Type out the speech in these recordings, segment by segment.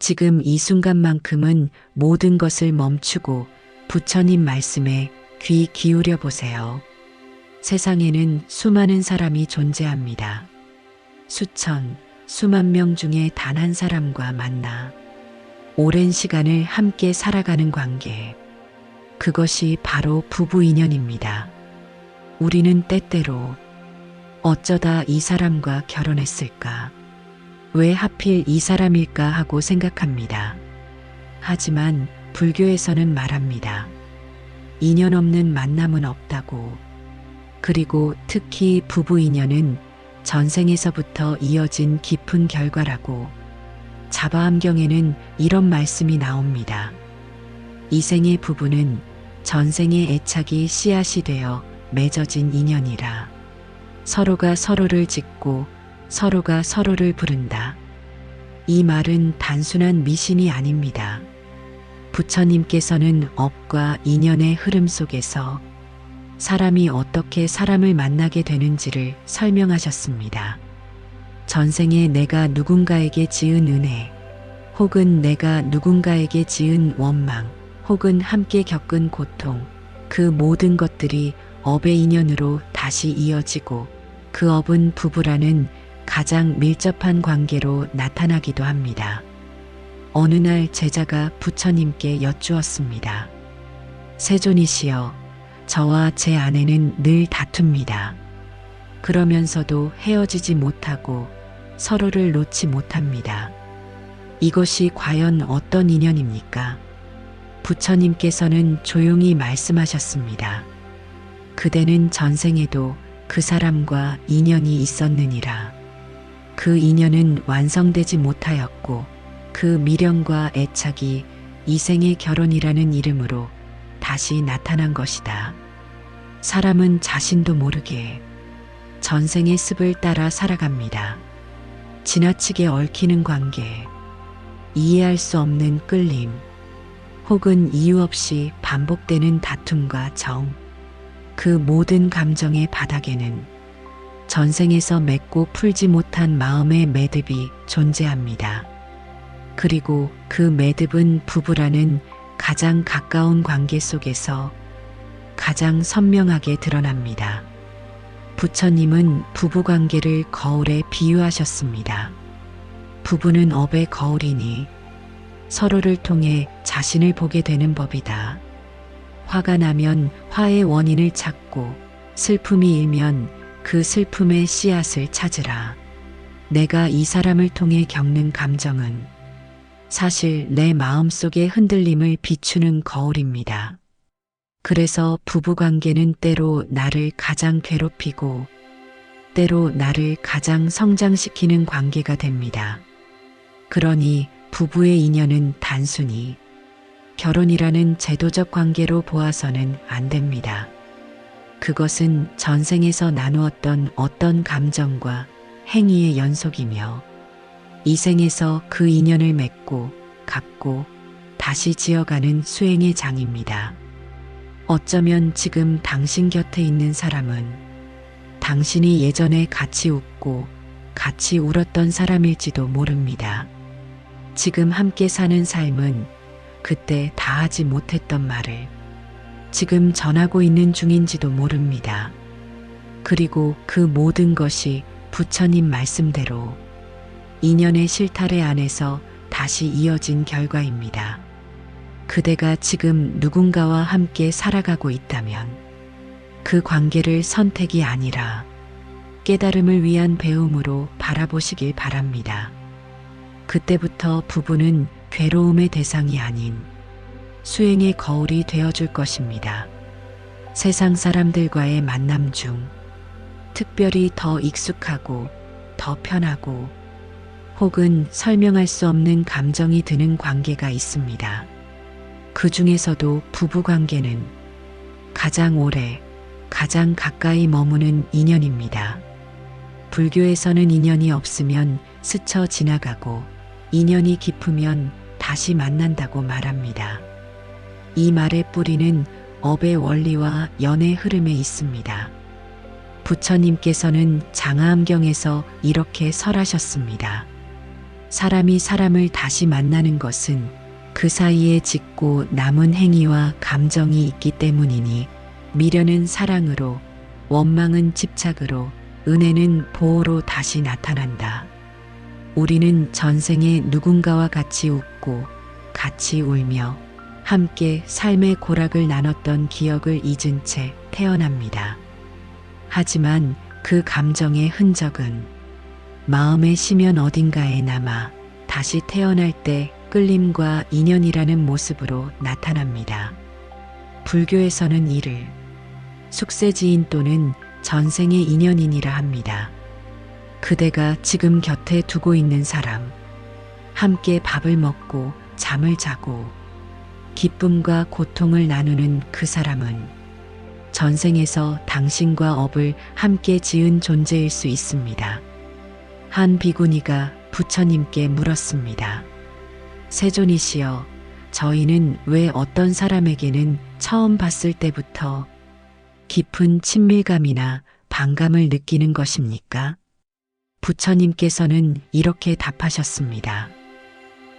지금 이 순간만큼은 모든 것을 멈추고 부처님 말씀에 귀 기울여 보세요. 세상에는 수많은 사람이 존재합니다. 수천, 수만 명 중에 단 한 사람과 만나 오랜 시간을 함께 살아가는 관계. 그것이 바로 부부 인연입니다. 우리는 때때로 어쩌다 이 사람과 결혼했을까? 왜 하필 이 사람일까 하고 생각합니다. 하지만 불교에서는 말합니다. 인연 없는 만남은 없다고. 그리고 특히 부부 인연은 전생에서부터 이어진 깊은 결과라고. 자바암경에는 이런 말씀이 나옵니다. 이 생의 부부는 전생의 애착이 씨앗이 되어 맺어진 인연이라. 서로가 서로를 짓고 서로가 서로를 부른다. 이 말은 단순한 미신이 아닙니다. 부처님께서는 업과 인연의 흐름 속에서 사람이 어떻게 사람을 만나게 되는지를 설명하셨습니다. 전생에 내가 누군가에게 지은 은혜, 혹은 내가 누군가에게 지은 원망, 혹은 함께 겪은 고통, 그 모든 것들이 업의 인연으로 다시 이어지고 그 업은 부부라는 가장 밀접한 관계로 나타나기도 합니다. 어느 날 제자가 부처님께 여쭈었습니다. 세존이시여, 저와 제 아내는 늘 다툽니다. 그러면서도 헤어지지 못하고 서로를 놓지 못합니다. 이것이 과연 어떤 인연입니까? 부처님께서는 조용히 말씀하셨습니다. 그대는 전생에도 그 사람과 인연이 있었느니라. 그 인연은 완성되지 못하였고 그 미련과 애착이 이 생의 결혼이라는 이름으로 다시 나타난 것이다. 사람은 자신도 모르게 전생의 습을 따라 살아갑니다. 지나치게 얽히는 관계, 이해할 수 없는 끌림, 혹은 이유 없이 반복되는 다툼과 정, 그 모든 감정의 바닥에는 전생에서 맺고 풀지 못한 마음의 매듭이 존재합니다. 그리고 그 매듭은 부부라는 가장 가까운 관계 속에서 가장 선명하게 드러납니다. 부처님은 부부관계를 거울에 비유하셨습니다. 부부는 업의 거울이니 서로를 통해 자신을 보게 되는 법이다. 화가 나면 화의 원인을 찾고 슬픔이 일면 그 슬픔의 씨앗을 찾으라. 내가 이 사람을 통해 겪는 감정은 사실 내 마음속의 흔들림을 비추는 거울입니다. 그래서 부부관계는 때로 나를 가장 괴롭히고 때로 나를 가장 성장시키는 관계가 됩니다. 그러니 부부의 인연은 단순히 결혼이라는 제도적 관계로 보아서는 안 됩니다. 그것은 전생에서 나누었던 어떤 감정과 행위의 연속이며 이 생에서 그 인연을 맺고 갚고 다시 지어가는 수행의 장입니다. 어쩌면 지금 당신 곁에 있는 사람은 당신이 예전에 같이 웃고 같이 울었던 사람일지도 모릅니다. 지금 함께 사는 삶은 그때 다 하지 못했던 말을 지금 전하고 있는 중인지도 모릅니다. 그리고 그 모든 것이 부처님 말씀대로 인연의 실타래 안에서 다시 이어진 결과입니다. 그대가 지금 누군가와 함께 살아가고 있다면 그 관계를 선택이 아니라 깨달음을 위한 배움으로 바라보시길 바랍니다. 그때부터 부부는 괴로움의 대상이 아닌 수행의 거울이 되어줄 것입니다. 세상 사람들과의 만남 중 특별히 더 익숙하고 더 편하고 혹은 설명할 수 없는 감정이 드는 관계가 있습니다. 그 중에서도 부부 관계는 가장 오래, 가장 가까이 머무는 인연입니다. 불교에서는 인연이 없으면 스쳐 지나가고 인연이 깊으면 다시 만난다고 말합니다. 이 말의 뿌리는 업의 원리와 연의 흐름에 있습니다. 부처님께서는 장하암경에서 이렇게 설하셨습니다. 사람이 사람을 다시 만나는 것은 그 사이에 짓고 남은 행위와 감정이 있기 때문이니 미련은 사랑으로, 원망은 집착으로, 은혜는 보호로 다시 나타난다. 우리는 전생에 누군가와 같이 웃고 같이 울며 함께 삶의 고락을 나눴던 기억을 잊은 채 태어납니다. 하지만 그 감정의 흔적은 마음의 심연 어딘가에 남아 다시 태어날 때 끌림과 인연이라는 모습으로 나타납니다. 불교에서는 이를 숙세지인 또는 전생의 인연이니라 합니다. 그대가 지금 곁에 두고 있는 사람, 함께 밥을 먹고 잠을 자고 기쁨과 고통을 나누는 그 사람은 전생에서 당신과 업을 함께 지은 존재일 수 있습니다. 한 비구니가 부처님께 물었습니다. 세존이시여, 저희는 왜 어떤 사람에게는 처음 봤을 때부터 깊은 친밀감이나 반감을 느끼는 것입니까? 부처님께서는 이렇게 답하셨습니다.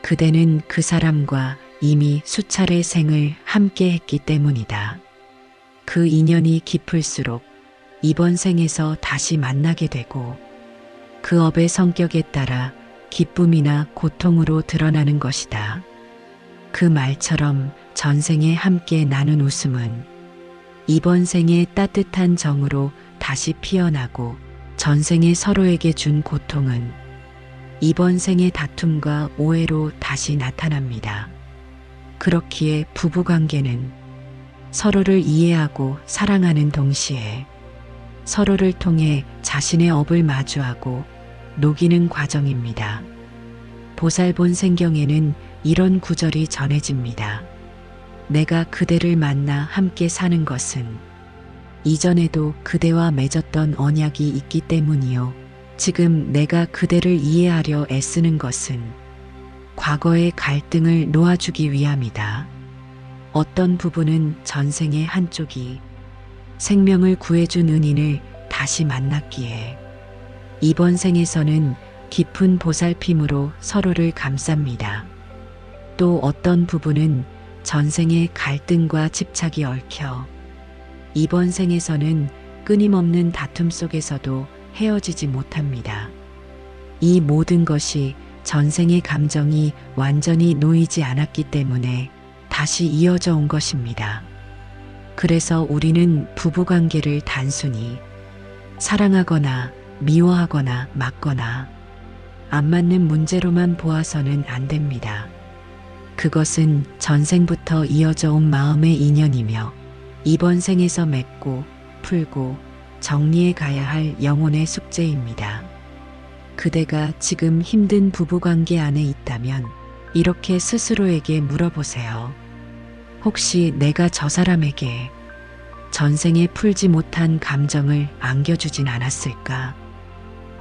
그대는 그 사람과 이미 수차례 생을 함께 했기 때문이다. 그 인연이 깊을수록 이번 생에서 다시 만나게 되고 그 업의 성격에 따라 기쁨이나 고통으로 드러나는 것이다. 그 말처럼 전생에 함께 나눈 웃음은 이번 생의 따뜻한 정으로 다시 피어나고 전생에 서로에게 준 고통은 이번 생의 다툼과 오해로 다시 나타납니다. 그렇기에 부부관계는 서로를 이해하고 사랑하는 동시에 서로를 통해 자신의 업을 마주하고 녹이는 과정입니다. 보살본 생경에는 이런 구절이 전해집니다. 내가 그대를 만나 함께 사는 것은 이전에도 그대와 맺었던 언약이 있기 때문이요. 지금 내가 그대를 이해하려 애쓰는 것은 과거의 갈등을 놓아주기 위함이다. 어떤 부부는 전생의 한쪽이 생명을 구해준 은인을 다시 만났기에 이번 생에서는 깊은 보살핌으로 서로를 감쌉니다. 또 어떤 부부는 전생의 갈등과 집착이 얽혀 이번 생에서는 끊임없는 다툼 속에서도 헤어지지 못합니다. 이 모든 것이 전생의 감정이 완전히 놓이지 않았기 때문에 다시 이어져 온 것입니다. 그래서 우리는 부부관계를 단순히 사랑하거나 미워하거나 맞거나 안 맞는 문제로만 보아서는 안 됩니다. 그것은 전생부터 이어져 온 마음의 인연이며 이번 생에서 맺고 풀고 정리해 가야 할 영혼의 숙제입니다. 그대가 지금 힘든 부부관계 안에 있다면 이렇게 스스로에게 물어보세요. 혹시 내가 저 사람에게 전생에 풀지 못한 감정을 안겨주진 않았을까?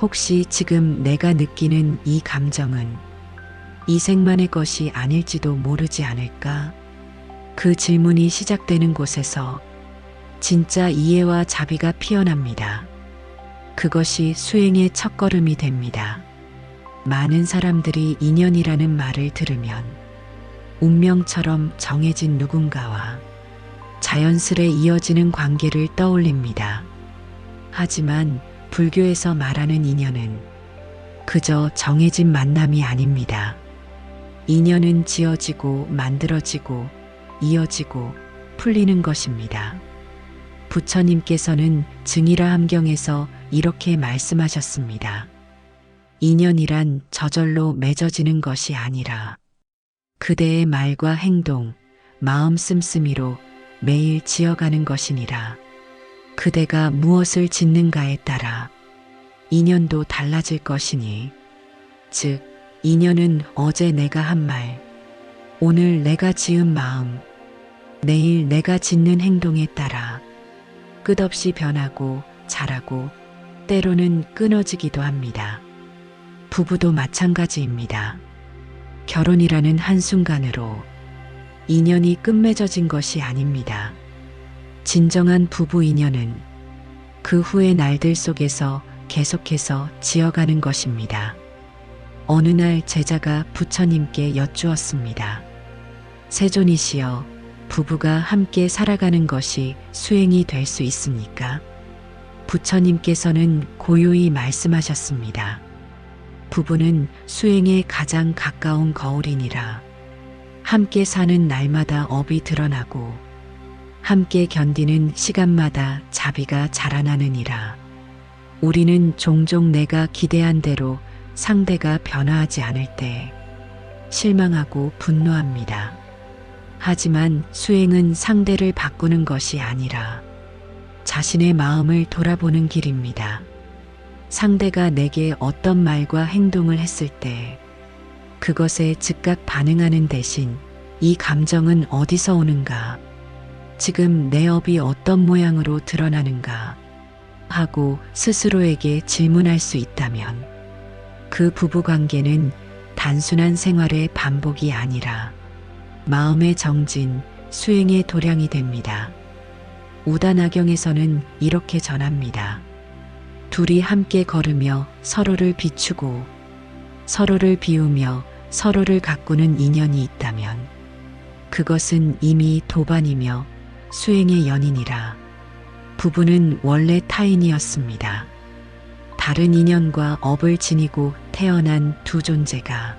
혹시 지금 내가 느끼는 이 감정은 이 생만의 것이 아닐지도 모르지 않을까? 그 질문이 시작되는 곳에서 진짜 이해와 자비가 피어납니다. 그것이 수행의 첫걸음이 됩니다. 많은 사람들이 인연이라는 말을 들으면 운명처럼 정해진 누군가와 자연스레 이어지는 관계를 떠올립니다. 하지만 불교에서 말하는 인연은 그저 정해진 만남이 아닙니다. 인연은 지어지고 만들어지고 이어지고 풀리는 것입니다. 부처님께서는 증이라 함경에서 이렇게 말씀하셨습니다. 인연이란 저절로 맺어지는 것이 아니라 그대의 말과 행동, 마음 씀씀이로 매일 지어가는 것이니라. 그대가 무엇을 짓는가에 따라 인연도 달라질 것이니, 즉 인연은 어제 내가 한 말, 오늘 내가 지은 마음, 내일 내가 짓는 행동에 따라 끝없이 변하고 자라고 때로는 끊어지기도 합니다. 부부도 마찬가지입니다. 결혼이라는 한순간으로 인연이 끝맺어진 것이 아닙니다. 진정한 부부 인연은 그 후의 날들 속에서 계속해서 지어가는 것입니다. 어느 날 제자가 부처님께 여쭈었습니다. 세존이시여, 부부가 함께 살아가는 것이 수행이 될 수 있습니까? 부처님께서는 고요히 말씀하셨습니다. 부부는 수행에 가장 가까운 거울이니라. 함께 사는 날마다 업이 드러나고 함께 견디는 시간마다 자비가 자라나느니라. 우리는 종종 내가 기대한 대로 상대가 변화하지 않을 때 실망하고 분노합니다. 하지만 수행은 상대를 바꾸는 것이 아니라 자신의 마음을 돌아보는 길입니다. 상대가 내게 어떤 말과 행동을 했을 때 그것에 즉각 반응하는 대신 이 감정은 어디서 오는가? 지금 내 업이 어떤 모양으로 드러나는가? 하고 스스로에게 질문할 수 있다면 그 부부관계는 단순한 생활의 반복이 아니라 마음의 정진, 수행의 도량이 됩니다. 우다나경에서는 이렇게 전합니다. 둘이 함께 걸으며 서로를 비추고 서로를 비우며 서로를 가꾸는 인연이 있다면 그것은 이미 도반이며 수행의 연인이라. 부부는 원래 타인이었습니다. 다른 인연과 업을 지니고 태어난 두 존재가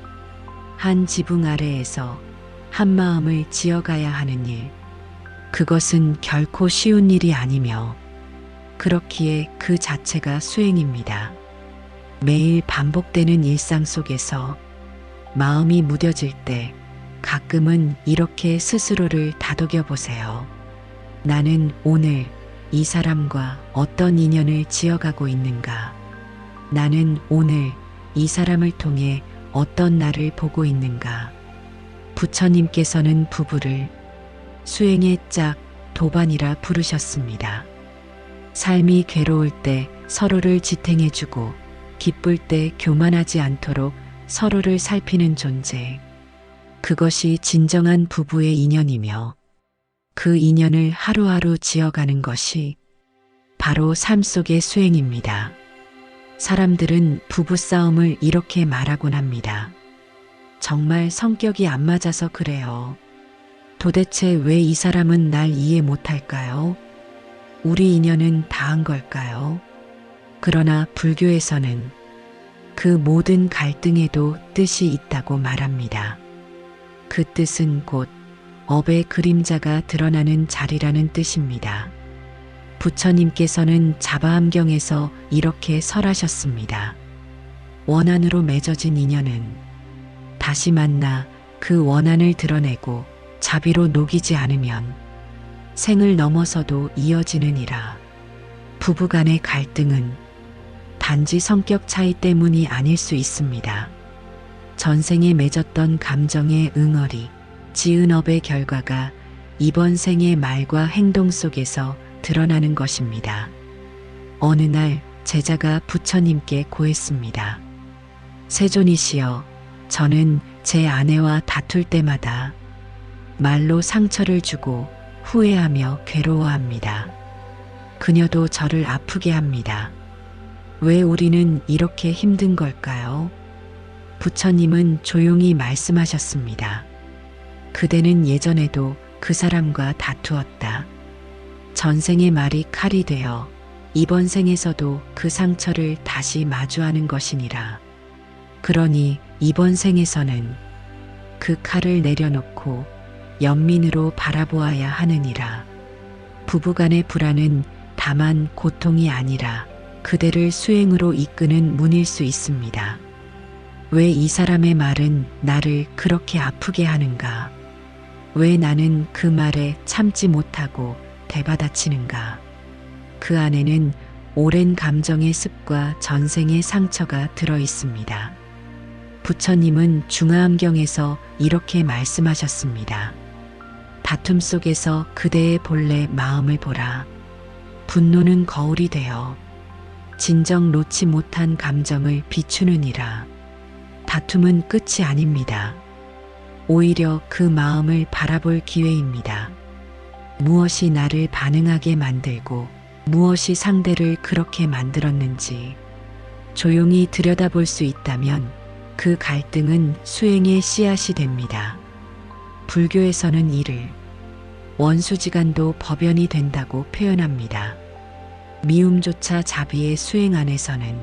한 지붕 아래에서 한 마음을 지어가야 하는 일. 그것은 결코 쉬운 일이 아니며 그렇기에 그 자체가 수행입니다. 매일 반복되는 일상 속에서 마음이 무뎌질 때 가끔은 이렇게 스스로를 다독여 보세요. 나는 오늘 이 사람과 어떤 인연을 지어가고 있는가? 나는 오늘 이 사람을 통해 어떤 나를 보고 있는가? 부처님께서는 부부를 수행의 짝, 도반이라 부르셨습니다. 삶이 괴로울 때 서로를 지탱해주고 기쁠 때 교만하지 않도록 서로를 살피는 존재. 그것이 진정한 부부의 인연이며 그 인연을 하루하루 지어가는 것이 바로 삶 속의 수행입니다. 사람들은 부부싸움을 이렇게 말하곤 합니다. 정말 성격이 안 맞아서 그래요. 도대체 왜 이 사람은 날 이해 못할까요? 우리 인연은 다한 걸까요? 그러나 불교에서는 그 모든 갈등에도 뜻이 있다고 말합니다. 그 뜻은 곧 업의 그림자가 드러나는 자리라는 뜻입니다. 부처님께서는 자바암경에서 이렇게 설하셨습니다. 원한으로 맺어진 인연은 다시 만나 그 원한을 드러내고 자비로 녹이지 않으면 생을 넘어서도 이어지느니라. 부부간의 갈등은 단지 성격 차이 때문이 아닐 수 있습니다. 전생에 맺었던 감정의 응어리, 지은 업의 결과가 이번 생의 말과 행동 속에서 드러나는 것입니다. 어느 날 제자가 부처님께 고했습니다. 세존이시여, 저는 제 아내와 다툴 때마다 말로 상처를 주고 후회하며 괴로워합니다. 그녀도 저를 아프게 합니다. 왜 우리는 이렇게 힘든 걸까요? 부처님은 조용히 말씀하셨습니다. 그대는 예전에도 그 사람과 다투었다. 전생의 말이 칼이 되어 이번 생에서도 그 상처를 다시 마주하는 것이니라. 그러니 이번 생에서는 그 칼을 내려놓고 연민으로 바라보아야 하느니라. 부부간의 불안은 다만 고통이 아니라 그대를 수행으로 이끄는 문일 수 있습니다. 왜 이 사람의 말은 나를 그렇게 아프게 하는가? 왜 나는 그 말에 참지 못하고 대받아치는가? 그 안에는 오랜 감정의 습과 전생의 상처가 들어 있습니다. 부처님은 중화암경에서 이렇게 말씀하셨습니다. 다툼 속에서 그대의 본래 마음을 보라. 분노는 거울이 되어 진정 놓지 못한 감정을 비추느니라. 다툼은 끝이 아닙니다. 오히려 그 마음을 바라볼 기회입니다. 무엇이 나를 반응하게 만들고 무엇이 상대를 그렇게 만들었는지 조용히 들여다볼 수 있다면 그 갈등은 수행의 씨앗이 됩니다. 불교에서는 이를 원수지간도 법연이 된다고 표현합니다. 미움조차 자비의 수행 안에서는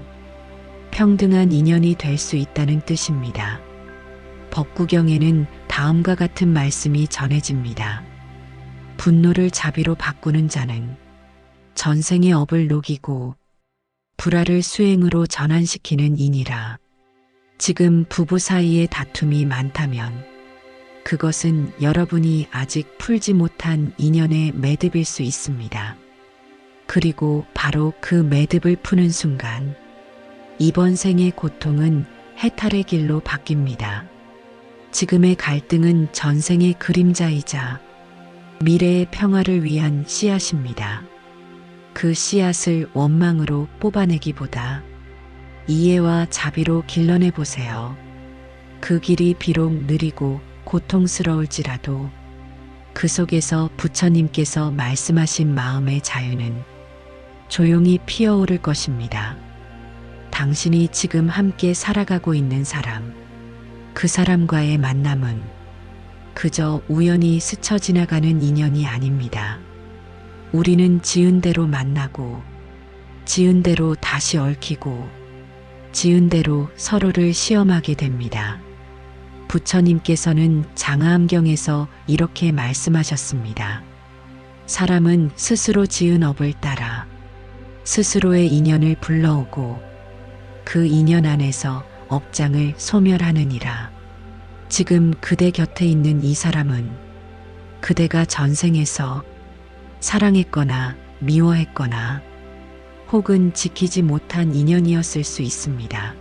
평등한 인연이 될 수 있다는 뜻입니다. 법구경에는 다음과 같은 말씀이 전해집니다. 분노를 자비로 바꾸는 자는 전생의 업을 녹이고 불화를 수행으로 전환시키는 이니라. 지금 부부 사이에 다툼이 많다면 그것은 여러분이 아직 풀지 못한 인연의 매듭일 수 있습니다. 그리고 바로 그 매듭을 푸는 순간 이번 생의 고통은 해탈의 길로 바뀝니다. 지금의 갈등은 전생의 그림자이자 미래의 평화를 위한 씨앗입니다. 그 씨앗을 원망으로 뽑아내기보다 이해와 자비로 길러내 보세요. 그 길이 비록 느리고 고통스러울지라도 그 속에서 부처님께서 말씀하신 마음의 자유는 조용히 피어오를 것입니다. 당신이 지금 함께 살아가고 있는 사람, 그 사람과의 만남은 그저 우연히 스쳐 지나가는 인연이 아닙니다. 우리는 지은 대로 만나고, 지은 대로 다시 얽히고, 지은 대로 서로를 시험하게 됩니다. 부처님께서는 장하암경에서 이렇게 말씀하셨습니다. 사람은 스스로 지은 업을 따라 스스로의 인연을 불러오고 그 인연 안에서 업장을 소멸하느니라. 지금 그대 곁에 있는 이 사람은 그대가 전생에서 사랑했거나 미워했거나 혹은 지키지 못한 인연이었을 수 있습니다.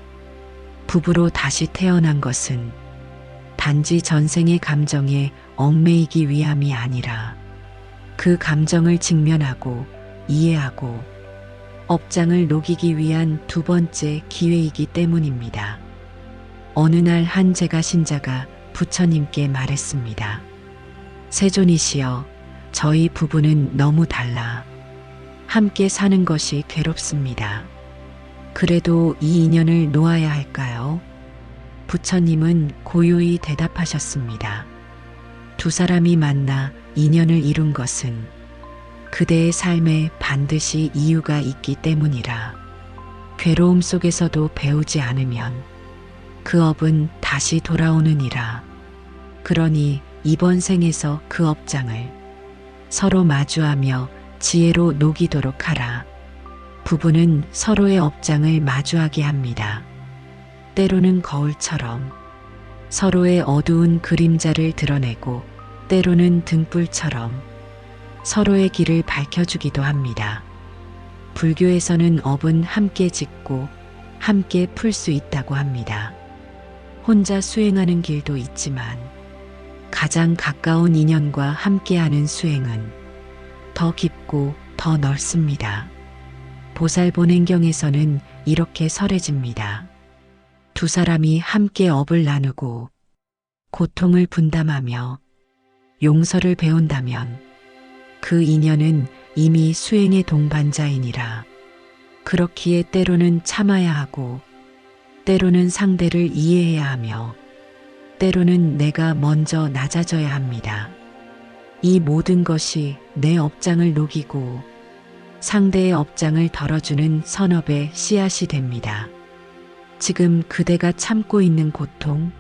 부부로 다시 태어난 것은 단지 전생의 감정에 얽매이기 위함이 아니라 그 감정을 직면하고 이해하고 업장을 녹이기 위한 두 번째 기회이기 때문입니다. 어느 날 한 제가 신자가 부처님께 말했습니다. 세존이시여, 저희 부부는 너무 달라 함께 사는 것이 괴롭습니다. 그래도 이 인연을 놓아야 할까요? 부처님은 고요히 대답하셨습니다. 두 사람이 만나 인연을 이룬 것은 그대의 삶에 반드시 이유가 있기 때문이라. 괴로움 속에서도 배우지 않으면 그 업은 다시 돌아오느니라. 그러니 이번 생에서 그 업장을 서로 마주하며 지혜로 녹이도록 하라. 부부는 서로의 업장을 마주하게 합니다. 때로는 거울처럼 서로의 어두운 그림자를 드러내고 때로는 등불처럼 서로의 길을 밝혀주기도 합니다. 불교에서는 업은 함께 짓고 함께 풀 수 있다고 합니다. 혼자 수행하는 길도 있지만 가장 가까운 인연과 함께하는 수행은 더 깊고 더 넓습니다. 보살본행경에서는 이렇게 설해집니다. 두 사람이 함께 업을 나누고 고통을 분담하며 용서를 배운다면 그 인연은 이미 수행의 동반자이니라. 그렇기에 때로는 참아야 하고 때로는 상대를 이해해야 하며 때로는 내가 먼저 낮아져야 합니다. 이 모든 것이 내 업장을 녹이고 상대의 업장을 덜어주는 선업의 씨앗이 됩니다. 지금 그대가 참고 있는 고통,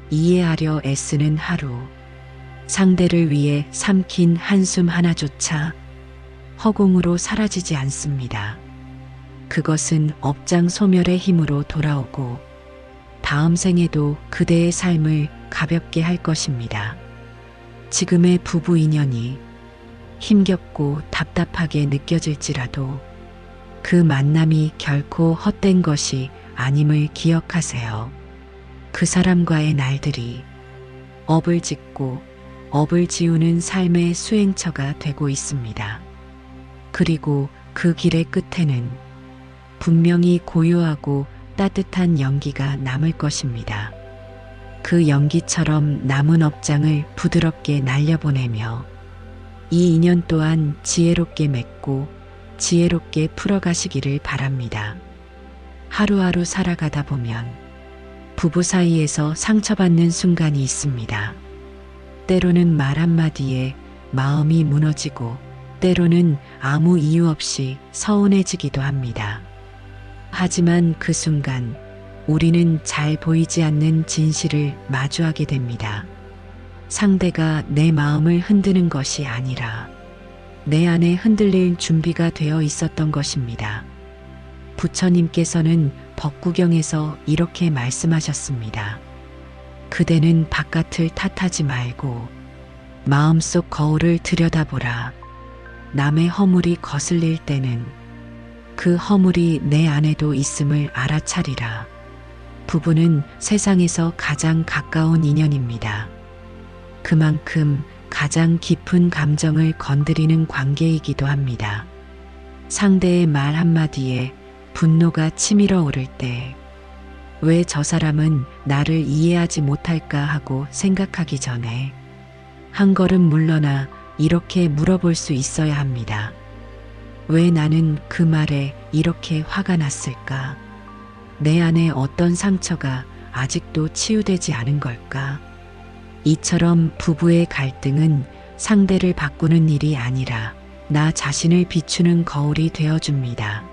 이해하려 애쓰는 하루, 상대를 위해 삼킨 한숨 하나조차 허공으로 사라지지 않습니다. 그것은 업장 소멸의 힘으로 돌아오고 다음 생에도 그대의 삶을 가볍게 할 것입니다. 지금의 부부 인연이 힘겹고 답답하게 느껴질지라도 그 만남이 결코 헛된 것이 아님을 기억하세요. 그 사람과의 날들이 업을 짓고 업을 지우는 삶의 수행처가 되고 있습니다. 그리고 그 길의 끝에는 분명히 고요하고 따뜻한 연기가 남을 것입니다. 그 연기처럼 남은 업장을 부드럽게 날려보내며 이 인연 또한 지혜롭게 맺고 지혜롭게 풀어가시기를 바랍니다. 하루하루 살아가다 보면 부부 사이에서 상처받는 순간이 있습니다. 때로는 말 한마디에 마음이 무너지고 때로는 아무 이유 없이 서운해지기도 합니다. 하지만 그 순간 우리는 잘 보이지 않는 진실을 마주하게 됩니다. 상대가 내 마음을 흔드는 것이 아니라 내 안에 흔들릴 준비가 되어 있었던 것입니다. 부처님께서는 법구경에서 이렇게 말씀하셨습니다. 그대는 바깥을 탓하지 말고 마음속 거울을 들여다보라. 남의 허물이 거슬릴 때는 그 허물이 내 안에도 있음을 알아차리라. 부부는 세상에서 가장 가까운 인연입니다. 그만큼 가장 깊은 감정을 건드리는 관계이기도 합니다. 상대의 말 한마디에 분노가 치밀어 오를 때 왜 저 사람은 나를 이해하지 못할까 하고 생각하기 전에 한 걸음 물러나 이렇게 물어볼 수 있어야 합니다. 왜 나는 그 말에 이렇게 화가 났을까? 내 안에 어떤 상처가 아직도 치유되지 않은 걸까? 이처럼 부부의 갈등은 상대를 바꾸는 일이 아니라 나 자신을 비추는 거울이 되어줍니다.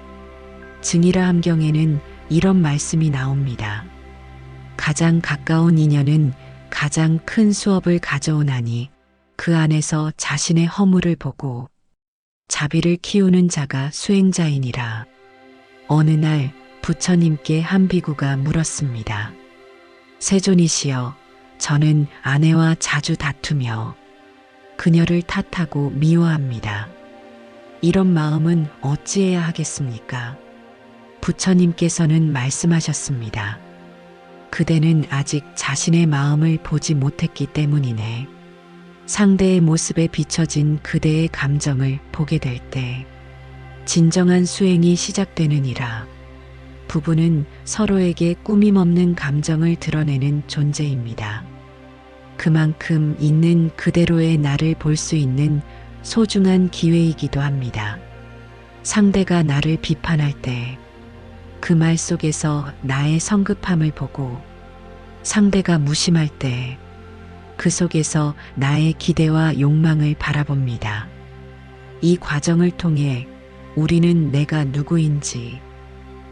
증이라 함경에는 이런 말씀이 나옵니다. 가장 가까운 인연은 가장 큰 수업을 가져오나니 그 안에서 자신의 허물을 보고 자비를 키우는 자가 수행자이니라. 어느 날 부처님께 한 비구가 물었습니다. 세존이시여, 저는 아내와 자주 다투며 그녀를 탓하고 미워합니다. 이런 마음은 어찌해야 하겠습니까? 부처님께서는 말씀하셨습니다. 그대는 아직 자신의 마음을 보지 못했기 때문이네. 상대의 모습에 비춰진 그대의 감정을 보게 될 때 진정한 수행이 시작되느니라. 부부는 서로에게 꾸밈 없는 감정을 드러내는 존재입니다. 그만큼 있는 그대로의 나를 볼 수 있는 소중한 기회이기도 합니다. 상대가 나를 비판할 때 그 말 속에서 나의 성급함을 보고 상대가 무심할 때 그 속에서 나의 기대와 욕망을 바라봅니다. 이 과정을 통해 우리는 내가 누구인지,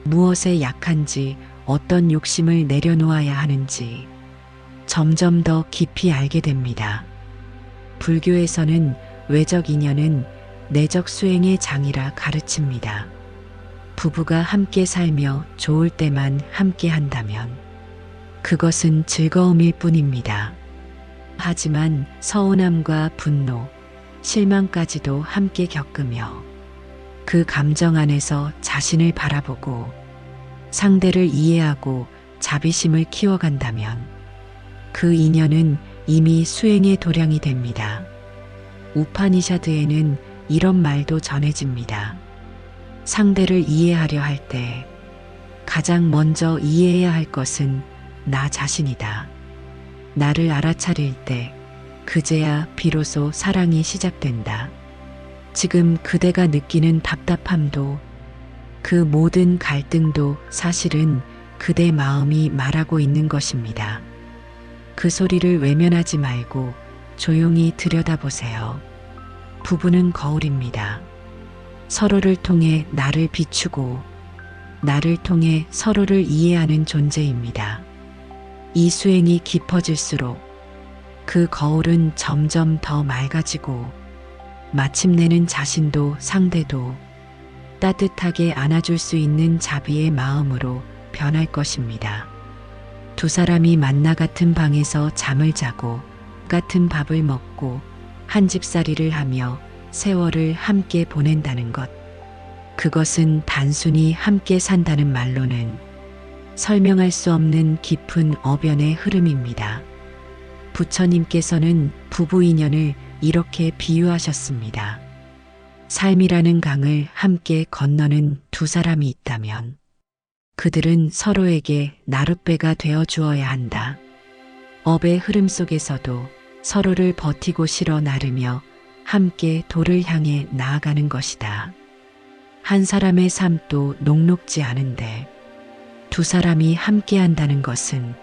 무엇에 약한지, 어떤 욕심을 내려놓아야 하는지 점점 더 깊이 알게 됩니다. 불교에서는 외적 인연은 내적 수행의 장이라 가르칩니다. 부부가 함께 살며 좋을 때만 함께 한다면 그것은 즐거움일 뿐입니다. 하지만 서운함과 분노, 실망까지도 함께 겪으며 그 감정 안에서 자신을 바라보고 상대를 이해하고 자비심을 키워간다면 그 인연은 이미 수행의 도량이 됩니다. 우파니샤드에는 이런 말도 전해집니다. 상대를 이해하려 할 때 가장 먼저 이해해야 할 것은 나 자신이다. 나를 알아차릴 때 그제야 비로소 사랑이 시작된다. 지금 그대가 느끼는 답답함도 그 모든 갈등도 사실은 그대 마음이 말하고 있는 것입니다. 그 소리를 외면하지 말고 조용히 들여다보세요. 부부는 거울입니다. 서로를 통해 나를 비추고 나를 통해 서로를 이해하는 존재입니다. 이 수행이 깊어질수록 그 거울은 점점 더 맑아지고 마침내는 자신도 상대도 따뜻하게 안아줄 수 있는 자비의 마음으로 변할 것입니다. 두 사람이 만나 같은 방에서 잠을 자고 같은 밥을 먹고 한 집살이를 하며 세월을 함께 보낸다는 것. 그것은 단순히 함께 산다는 말로는 설명할 수 없는 깊은 어변의 흐름입니다. 부처님께서는 부부 인연을 이렇게 비유하셨습니다. 삶이라는 강을 함께 건너는 두 사람이 있다면 그들은 서로에게 나룻배가 되어 주어야 한다. 업의 흐름 속에서도 서로를 버티고 실어 나르며 함께 도를 향해 나아가는 것이다. 한 사람의 삶도 녹록지 않은데 두 사람이 함께 한다는 것은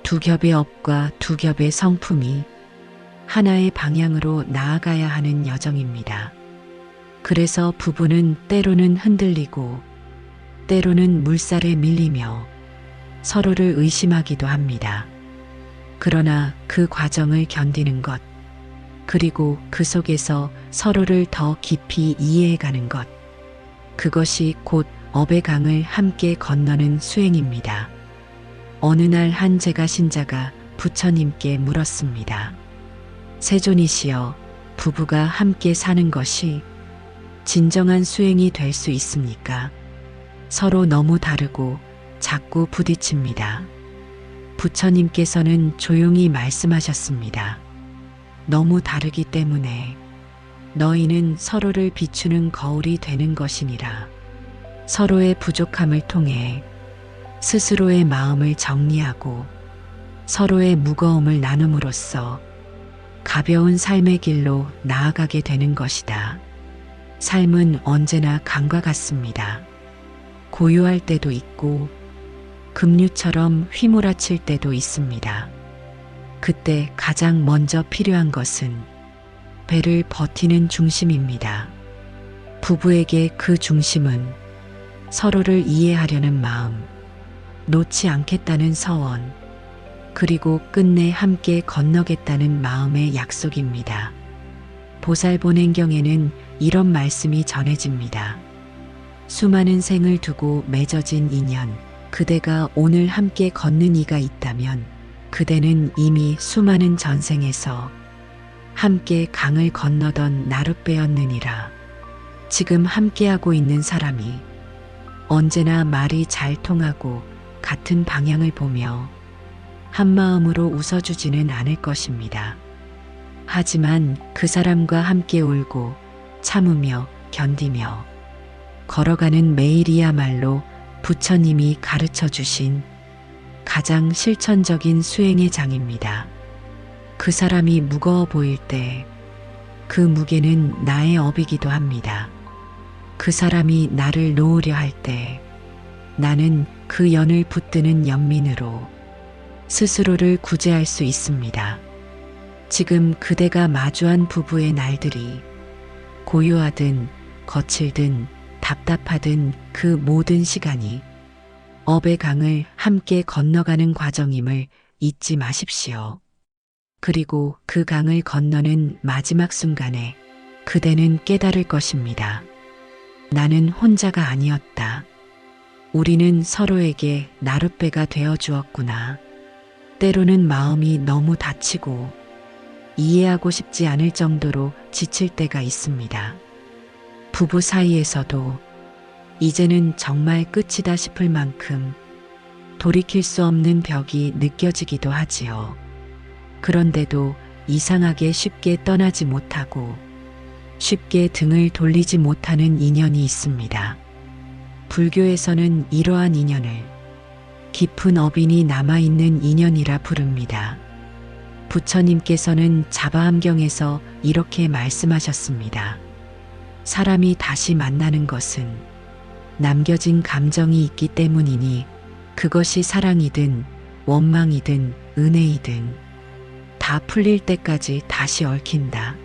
두 겹의 업과 두 겹의 성품이 하나의 방향으로 나아가야 하는 여정입니다. 그래서 부부는 때로는 흔들리고 때로는 물살에 밀리며 서로를 의심하기도 합니다. 그러나 그 과정을 견디는 것, 그리고 그 속에서 서로를 더 깊이 이해해가는 것, 그것이 곧 업의 강을 함께 건너는 수행입니다. 어느 날 한 제가 신자가 부처님께 물었습니다. 세존이시여, 부부가 함께 사는 것이 진정한 수행이 될 수 있습니까? 서로 너무 다르고 자꾸 부딪힙니다. 부처님께서는 조용히 말씀하셨습니다. 너무 다르기 때문에 너희는 서로를 비추는 거울이 되는 것이니라. 서로의 부족함을 통해 스스로의 마음을 정리하고 서로의 무거움을 나눔으로써 가벼운 삶의 길로 나아가게 되는 것이다. 삶은 언제나 강과 같습니다. 고요할 때도 있고 급류처럼 휘몰아칠 때도 있습니다. 그때 가장 먼저 필요한 것은 배를 버티는 중심입니다. 부부에게 그 중심은 서로를 이해하려는 마음, 놓지 않겠다는 서원, 그리고 끝내 함께 건너겠다는 마음의 약속입니다. 보살본행경에는 이런 말씀이 전해집니다. 수많은 생을 두고 맺어진 인연, 그대가 오늘 함께 걷는 이가 있다면 그대는 이미 수많은 전생에서 함께 강을 건너던 나룻배였느니라. 지금 함께하고 있는 사람이 언제나 말이 잘 통하고 같은 방향을 보며 한마음으로 웃어주지는 않을 것입니다. 하지만 그 사람과 함께 울고 참으며 견디며 걸어가는 매일이야말로 부처님이 가르쳐 주신 가장 실천적인 수행의 장입니다. 그 사람이 무거워 보일 때 그 무게는 나의 업이기도 합니다. 그 사람이 나를 놓으려 할 때 나는 그 연을 붙드는 연민으로 스스로를 구제할 수 있습니다. 지금 그대가 마주한 부부의 날들이 고요하든 거칠든 답답하든 그 모든 시간이 업의 강을 함께 건너가는 과정임을 잊지 마십시오. 그리고 그 강을 건너는 마지막 순간에 그대는 깨달을 것입니다. 나는 혼자가 아니었다. 우리는 서로에게 나룻배가 되어 주었구나. 때로는 마음이 너무 다치고 이해하고 싶지 않을 정도로 지칠 때가 있습니다. 부부 사이에서도 이제는 정말 끝이다 싶을 만큼 돌이킬 수 없는 벽이 느껴지기도 하지요. 그런데도 이상하게 쉽게 떠나지 못하고 쉽게 등을 돌리지 못하는 인연이 있습니다. 불교에서는 이러한 인연을 깊은 업인이 남아있는 인연이라 부릅니다. 부처님께서는 자바함경에서 이렇게 말씀하셨습니다. 사람이 다시 만나는 것은 남겨진 감정이 있기 때문이니 그것이 사랑이든 원망이든 은혜이든 다 풀릴 때까지 다시 얽힌다.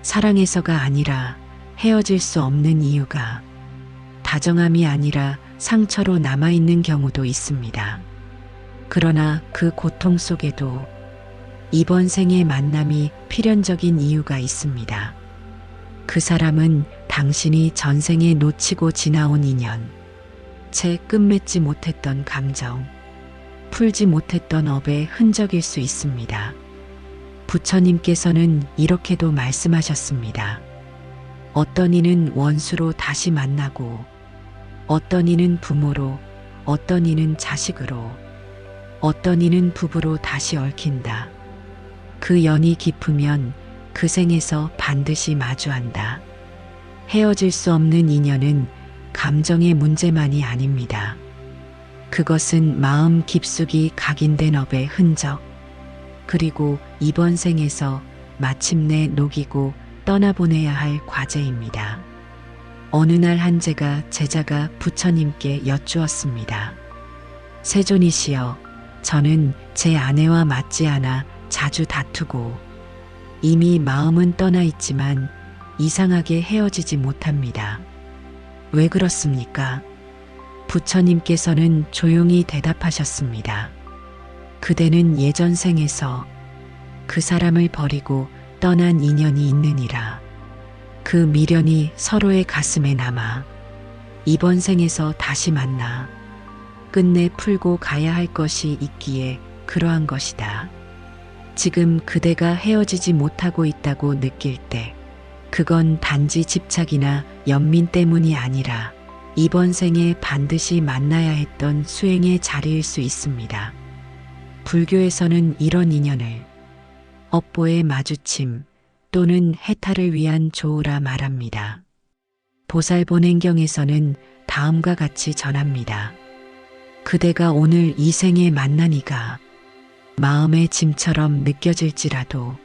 사랑해서가 아니라 헤어질 수 없는 이유가 다정함이 아니라 상처로 남아있는 경우도 있습니다. 그러나 그 고통 속에도 이번 생의 만남이 필연적인 이유가 있습니다. 그 사람은 당신이 전생에 놓치고 지나온 인연, 채 끝맺지 못했던 감정, 풀지 못했던 업의 흔적일 수 있습니다. 부처님께서는 이렇게도 말씀하셨습니다. 어떤 이는 원수로 다시 만나고 어떤 이는 부모로, 어떤 이는 자식으로, 어떤 이는 부부로 다시 얽힌다. 그 연이 깊으면 그 생에서 반드시 마주한다. 헤어질 수 없는 인연은 감정의 문제만이 아닙니다. 그것은 마음 깊숙이 각인된 업의 흔적, 그리고 이번 생에서 마침내 녹이고 떠나보내야 할 과제입니다. 어느 날 한 제자가 부처님께 여쭈었습니다. 세존이시여, 저는 제 아내와 맞지 않아 자주 다투고 이미 마음은 떠나 있지만 이상하게 헤어지지 못합니다. 왜 그렇습니까? 부처님께서는 조용히 대답하셨습니다. 그대는 예전 생에서 그 사람을 버리고 떠난 인연이 있느니라. 그 미련이 서로의 가슴에 남아 이번 생에서 다시 만나 끝내 풀고 가야 할 것이 있기에 그러한 것이다. 지금 그대가 헤어지지 못하고 있다고 느낄 때 그건 단지 집착이나 연민 때문이 아니라 이번 생에 반드시 만나야 했던 수행의 자리일 수 있습니다. 불교에서는 이런 인연을 업보의 마주침 또는 해탈을 위한 조우라 말합니다. 보살본행경에서는 다음과 같이 전합니다. 그대가 오늘 이 생에 만난 이가 마음의 짐처럼 느껴질지라도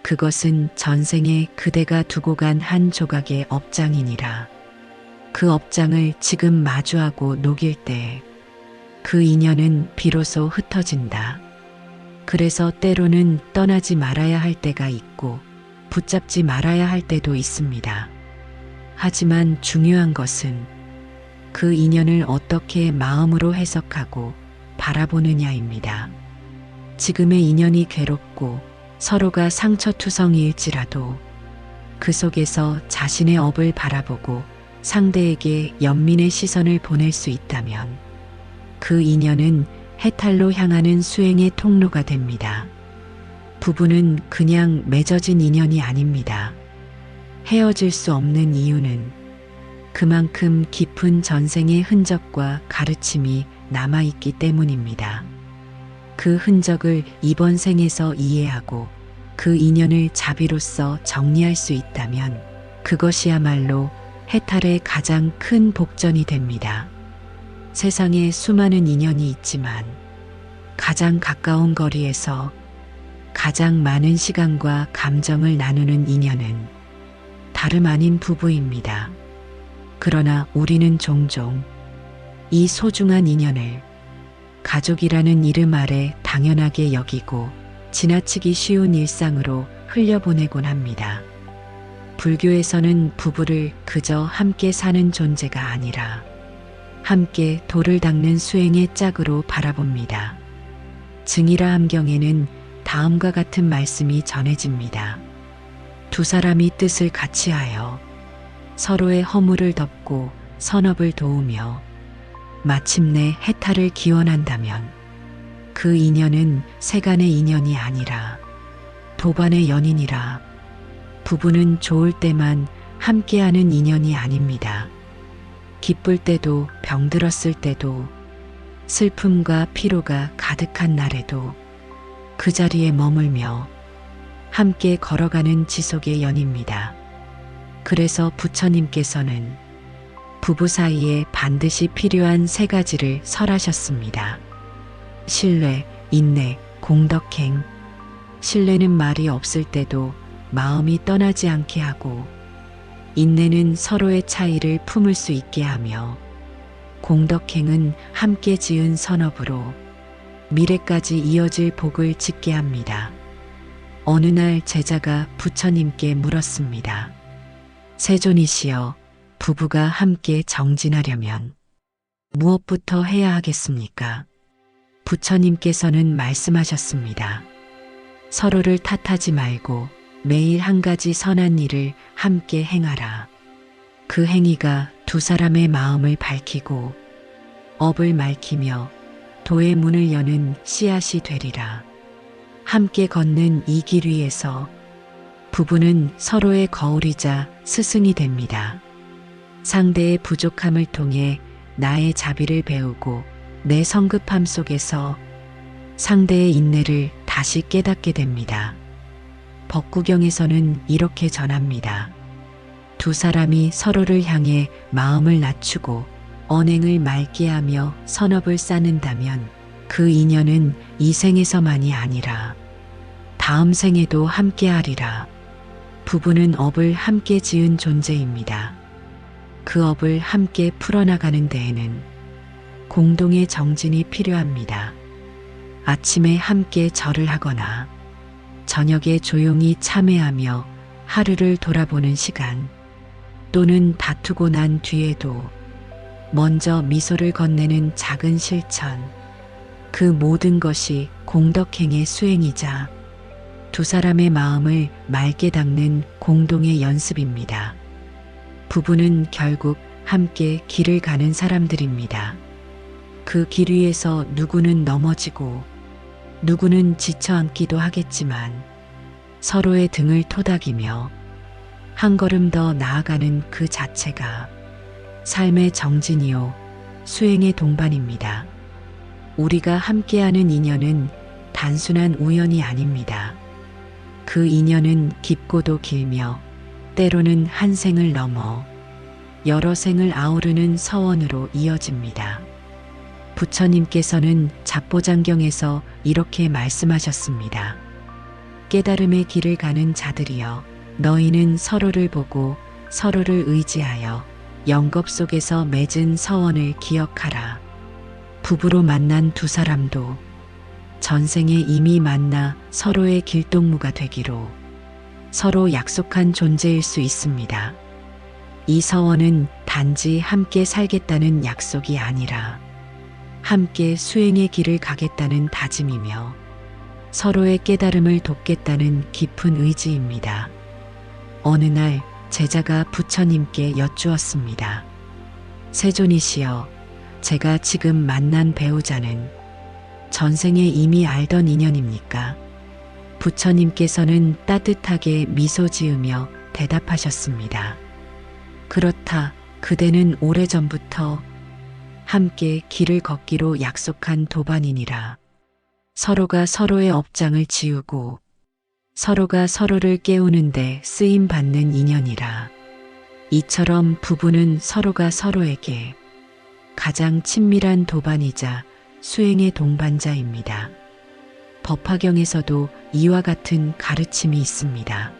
그것은 전생에 그대가 두고 간 한 조각의 업장이니라. 그 업장을 지금 마주하고 녹일 때 그 인연은 비로소 흩어진다. 그래서 때로는 떠나지 말아야 할 때가 있고 붙잡지 말아야 할 때도 있습니다. 하지만 중요한 것은 그 인연을 어떻게 마음으로 해석하고 바라보느냐입니다. 지금의 인연이 괴롭고 서로가 상처투성이일지라도 그 속에서 자신의 업을 바라보고 상대에게 연민의 시선을 보낼 수 있다면 그 인연은 해탈로 향하는 수행의 통로가 됩니다. 부부는 그냥 맺어진 인연이 아닙니다. 헤어질 수 없는 이유는 그만큼 깊은 전생의 흔적과 가르침이 남아있기 때문입니다. 그 흔적을 이번 생에서 이해하고 그 인연을 자비로써 정리할 수 있다면 그것이야말로 해탈의 가장 큰 복전이 됩니다. 세상에 수많은 인연이 있지만 가장 가까운 거리에서 가장 많은 시간과 감정을 나누는 인연은 다름 아닌 부부입니다. 그러나 우리는 종종 이 소중한 인연을 가족이라는 이름 아래 당연하게 여기고 지나치기 쉬운 일상으로 흘려보내곤 합니다. 불교에서는 부부를 그저 함께 사는 존재가 아니라 함께 돌을 닦는 수행의 짝으로 바라봅니다. 증이라 함경에는 다음과 같은 말씀이 전해집니다. 두 사람이 뜻을 같이하여 서로의 허물을 덮고 선업을 도우며 마침내 해탈을 기원한다면 그 인연은 세간의 인연이 아니라 도반의 연인이라. 부부는 좋을 때만 함께하는 인연이 아닙니다. 기쁠 때도 병들었을 때도 슬픔과 피로가 가득한 날에도 그 자리에 머물며 함께 걸어가는 지속의 연입니다. 그래서 부처님께서는 부부 사이에 반드시 필요한 세 가지를 설하셨습니다. 신뢰, 인내, 공덕행. 신뢰는 말이 없을 때도 마음이 떠나지 않게 하고, 인내는 서로의 차이를 품을 수 있게 하며, 공덕행은 함께 지은 선업으로 미래까지 이어질 복을 짓게 합니다. 어느 날 제자가 부처님께 물었습니다. 세존이시여, 부부가 함께 정진하려면 무엇부터 해야 하겠습니까? 부처님께서는 말씀하셨습니다. 서로를 탓하지 말고 매일 한 가지 선한 일을 함께 행하라. 그 행위가 두 사람의 마음을 밝히고 업을 맑히며 도의 문을 여는 씨앗이 되리라. 함께 걷는 이 길 위에서 부부는 서로의 거울이자 스승이 됩니다. 상대의 부족함을 통해 나의 자비를 배우고 내 성급함 속에서 상대의 인내를 다시 깨닫게 됩니다. 법구경에서는 이렇게 전합니다. 두 사람이 서로를 향해 마음을 낮추고 언행을 맑게 하며 선업을 쌓는다면 그 인연은 이 생에서만이 아니라 다음 생에도 함께하리라. 부부는 업을 함께 지은 존재입니다. 그 업을 함께 풀어나가는 데에는 공동의 정진이 필요합니다. 아침에 함께 절을 하거나 저녁에 조용히 참회하며 하루를 돌아보는 시간, 또는 다투고 난 뒤에도 먼저 미소를 건네는 작은 실천, 그 모든 것이 공덕행의 수행이자 두 사람의 마음을 맑게 닦는 공동의 연습입니다. 부부는 결국 함께 길을 가는 사람들입니다. 그 길 위에서 누구는 넘어지고 누구는 지쳐앉기도 하겠지만 서로의 등을 토닥이며 한 걸음 더 나아가는 그 자체가 삶의 정진이요 수행의 동반입니다. 우리가 함께하는 인연은 단순한 우연이 아닙니다. 그 인연은 깊고도 길며 때로는 한 생을 넘어 여러 생을 아우르는 서원으로 이어집니다. 부처님께서는 잡보장경에서 이렇게 말씀하셨습니다. 깨달음의 길을 가는 자들이여, 너희는 서로를 보고 서로를 의지하여 영겁 속에서 맺은 서원을 기억하라. 부부로 만난 두 사람도 전생에 이미 만나 서로의 길동무가 되기로 서로 약속한 존재일 수 있습니다. 이 서원은 단지 함께 살겠다는 약속이 아니라 함께 수행의 길을 가겠다는 다짐이며 서로의 깨달음을 돕겠다는 깊은 의지입니다. 어느 날 제자가 부처님께 여쭈었습니다. 세존이시여, 제가 지금 만난 배우자는 전생에 이미 알던 인연입니까? 부처님께서는 따뜻하게 미소 지으며 대답하셨습니다. 그렇다, 그대는 오래전부터 함께 길을 걷기로 약속한 도반이니라. 서로가 서로의 업장을 지우고 서로가 서로를 깨우는데 쓰임 받는 인연이라. 이처럼 부부는 서로가 서로에게 가장 친밀한 도반이자 수행의 동반자입니다. 법화경에서도 이와 같은 가르침이 있습니다.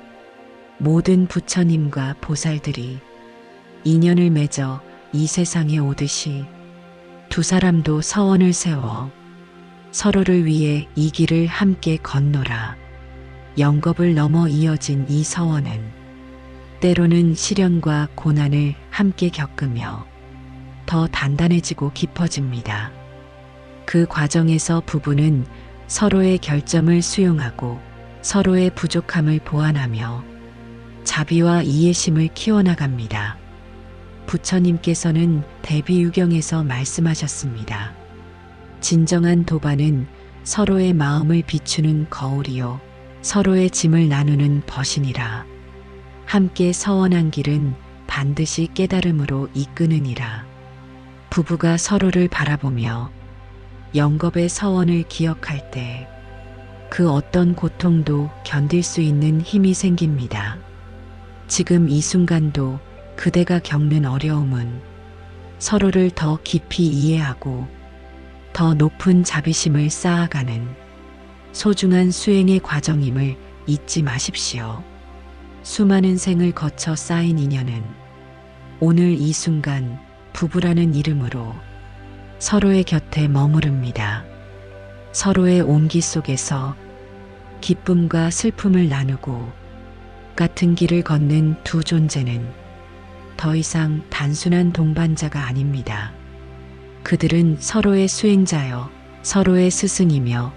모든 부처님과 보살들이 인연을 맺어 이 세상에 오듯이 두 사람도 서원을 세워 서로를 위해 이 길을 함께 건노라. 영겁을 넘어 이어진 이 서원은 때로는 시련과 고난을 함께 겪으며 더 단단해지고 깊어집니다. 그 과정에서 부부는 서로의 결점을 수용하고 서로의 부족함을 보완하며 자비와 이해심을 키워나갑니다. 부처님께서는 대비유경에서 말씀하셨습니다. 진정한 도반은 서로의 마음을 비추는 거울이요 서로의 짐을 나누는 벗이니라. 함께 서원한 길은 반드시 깨달음으로 이끄느니라. 부부가 서로를 바라보며 영겁의 서원을 기억할 때 그 어떤 고통도 견딜 수 있는 힘이 생깁니다. 지금 이 순간도 그대가 겪는 어려움은 서로를 더 깊이 이해하고 더 높은 자비심을 쌓아가는 소중한 수행의 과정임을 잊지 마십시오. 수많은 생을 거쳐 쌓인 인연은 오늘 이 순간 부부라는 이름으로 서로의 곁에 머무릅니다. 서로의 온기 속에서 기쁨과 슬픔을 나누고 같은 길을 걷는 두 존재는 더 이상 단순한 동반자가 아닙니다. 그들은 서로의 수행자여 서로의 스승이며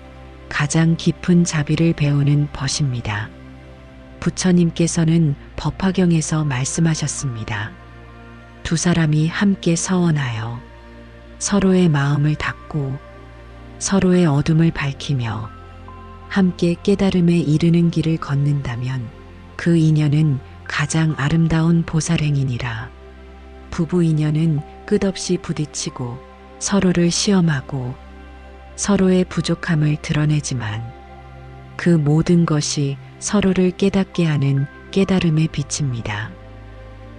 가장 깊은 자비를 배우는 벗입니다. 부처님께서는 법화경에서 말씀하셨습니다. 두 사람이 함께 서원하여 서로의 마음을 닫고 서로의 어둠을 밝히며 함께 깨달음에 이르는 길을 걷는다면 그 인연은 가장 아름다운 보살행이니라. 부부 인연은 끝없이 부딪히고 서로를 시험하고 서로의 부족함을 드러내지만 그 모든 것이 서로를 깨닫게 하는 깨달음의 빛입니다.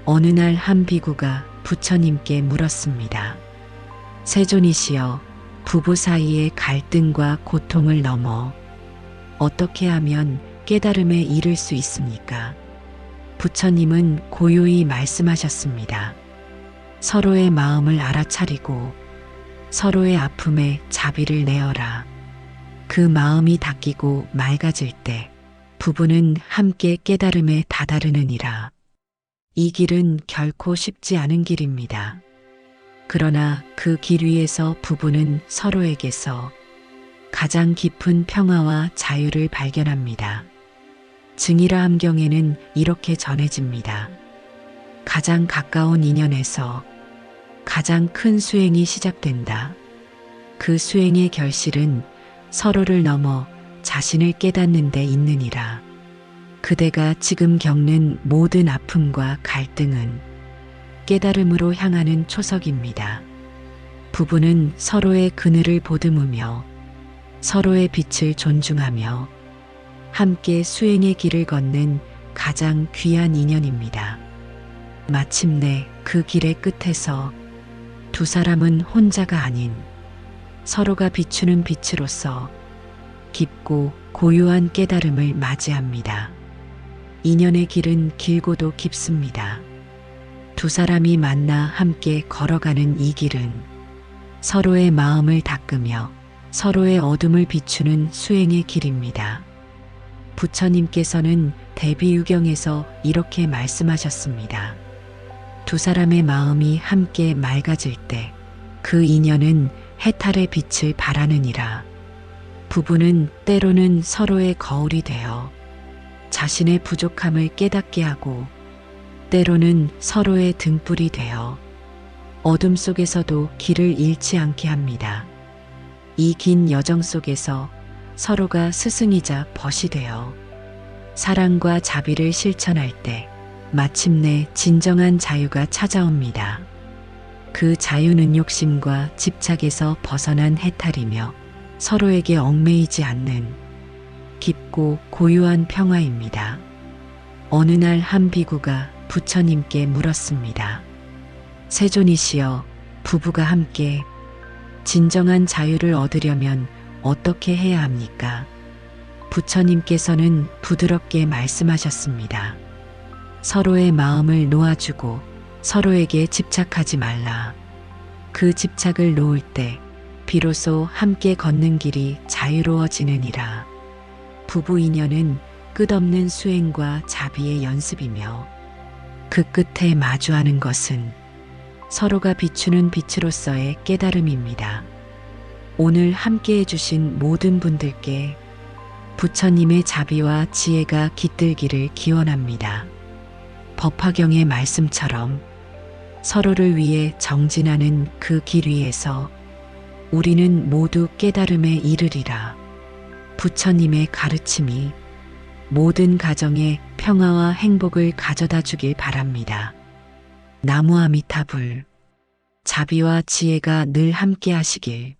어느 날 한 비구가 부처님께 물었습니다. 세존이시여, 부부 사이의 갈등과 고통을 넘어 어떻게 하면 깨달음에 이를 수 있습니까? 부처님은 고요히 말씀하셨습니다. 서로의 마음을 알아차리고 서로의 아픔에 자비를 내어라. 그 마음이 닦이고 맑아질 때 부부는 함께 깨달음에 다다르느니라. 이 길은 결코 쉽지 않은 길입니다. 그러나 그 길 위에서 부부는 서로에게서 가장 깊은 평화와 자유를 발견합니다. 증이라 함경에는 이렇게 전해집니다. 가장 가까운 인연에서 가장 큰 수행이 시작된다. 그 수행의 결실은 서로를 넘어 자신을 깨닫는 데 있느니라. 그대가 지금 겪는 모든 아픔과 갈등은 깨달음으로 향하는 초석입니다. 부부는 서로의 그늘을 보듬으며 서로의 빛을 존중하며 함께 수행의 길을 걷는 가장 귀한 인연입니다. 마침내 그 길의 끝에서 두 사람은 혼자가 아닌 서로가 비추는 빛으로서 깊고 고요한 깨달음을 맞이합니다. 인연의 길은 길고도 깊습니다. 두 사람이 만나 함께 걸어가는 이 길은 서로의 마음을 닦으며 서로의 어둠을 비추는 수행의 길입니다. 부처님께서는 대비유경에서 이렇게 말씀하셨습니다. 두 사람의 마음이 함께 맑아질 때 그 인연은 해탈의 빛을 발하느니라. 부부는 때로는 서로의 거울이 되어 자신의 부족함을 깨닫게 하고 때로는 서로의 등불이 되어 어둠 속에서도 길을 잃지 않게 합니다. 이 긴 여정 속에서 서로가 스승이자 벗이 되어 사랑과 자비를 실천할 때 마침내 진정한 자유가 찾아옵니다. 그 자유는 욕심과 집착에서 벗어난 해탈이며 서로에게 얽매이지 않는 깊고 고요한 평화입니다. 어느 날 한 비구가 부처님께 물었습니다. 세존이시여, 부부가 함께 진정한 자유를 얻으려면 어떻게 해야 합니까? 부처님께서는 부드럽게 말씀하셨습니다. 서로의 마음을 놓아주고 서로에게 집착하지 말라. 그 집착을 놓을 때 비로소 함께 걷는 길이 자유로워지느니라. 부부 인연은 끝없는 수행과 자비의 연습이며 그 끝에 마주하는 것은 서로가 비추는 빛으로서의 깨달음입니다. 오늘 함께 해주신 모든 분들께 부처님의 자비와 지혜가 깃들기를 기원합니다. 법화경의 말씀처럼 서로를 위해 정진하는 그 길 위에서 우리는 모두 깨달음에 이르리라. 부처님의 가르침이 모든 가정에 평화와 행복을 가져다 주길 바랍니다. 나무 아미타불. 자비와 지혜가 늘 함께 하시길.